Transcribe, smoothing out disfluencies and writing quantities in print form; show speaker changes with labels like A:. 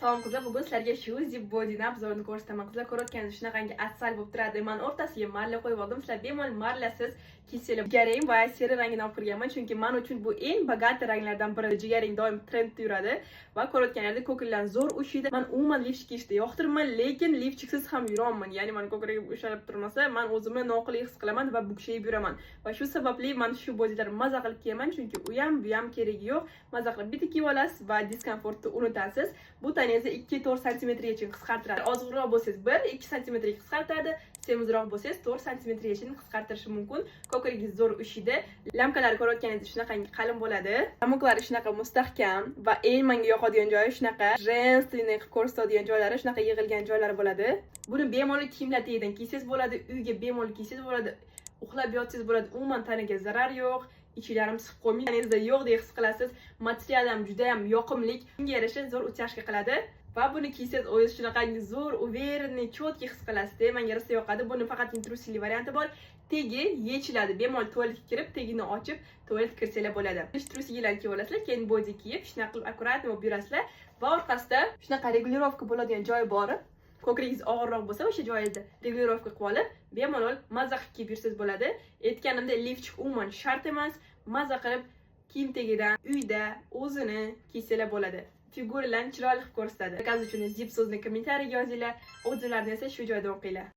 A: Salom qizlar, bugun sizlarga shu zip bodyni obzorini ko'rsataman. Qizlar ko'rayotganingiz shunaqangi asal bo'lib turadi. Men o'rtasiga marla qo'yib oldim. Sizlar bemalol marlasiz kiysalar jigarrang va seri rangini olib kirganman, chunki men uchun bu eng bogat ranglardan biri. Jigarrang doim trendda yuradi va ko'rayotganingizda ko'klarni zo'r ushlaydi. Men umuman lipstik kiyishni yoqtiraman, lekin lipstiksiz ham yuraman. Ya'ni men ko'kragim ushalib turmasa, men o'zimni noqulay his qilaman va bukchayib yuraman. Va shu sababli men shu bodylarni maza qilib kiyaman, chunki u ham bu ham keragi yo'q. Maza qilib bitta kiyib olasiz va diskomfortni unutasiz. Bu tanangizni 2-4 santimetrgacha qisqartiradi. Ozg'inroq bo'lsangiz 1-2 santimetrga qisqartiradi, semizroq bo'lsangiz 4 santimetrgacha qisqartirishi mumkin. Ko'kragingiz zo'r ushiydi. Lamkalar ko'rayotganingizda shunaqangi qalin bo'ladi. Tamuklari shunaqa mustahkam va eng menga yoqadigan joyi shunaqa женственный qilib ko'rsatadigan joylari, shunaqa yig'ilgan joylari bo'ladi. Buni bemalol kiyimlar tagidan kiysangiz bo'ladi, uyga bemalol kiysangiz bo'ladi, uxlab yotsangiz bo'ladi. Umuman tanaga zarar yo'q. İçilerim sık qo'ymaydi. Tanangizda yo'q deb his qilasiz. Material ham juda ham yoqimli. Shunga yarasha zo'r o'tashga qiladi. Va buni kiysangiz o'zingiz shunaqangi zo'r, уверенный, четкий his qilasiz. Menga rosa yoqadi. Buni faqat intrusivli varianti bor. Tegi yechiladi. Bemalol tualetga kirib, tegini ochib, tualetga kirsanglar bo'ladi. Trusigilarni kiyib olasizlar, keyin body kiyib, shunaqa qilib akkuratno bo'lib yurasizlar. Va orqasida shunaqa regulirovka bo'ladigan joyi bor. Ko'kragingiz og'irroq bo'lsa, o'sha joyida regulirovka qilib olib, bemalol maza qilib kiyib yursangiz bo'ladi. Aytganimda lifchik umuman shart emas. Maza qilib kiyim tagidan uyda o'zini kiysalar bo'ladi. Figuralarni chiroyli qilib ko'rsatadi. Gaz uchun zip so'zini kommentariyaga yozinglar. O'zinglarni esa shu joyda o'qinglar.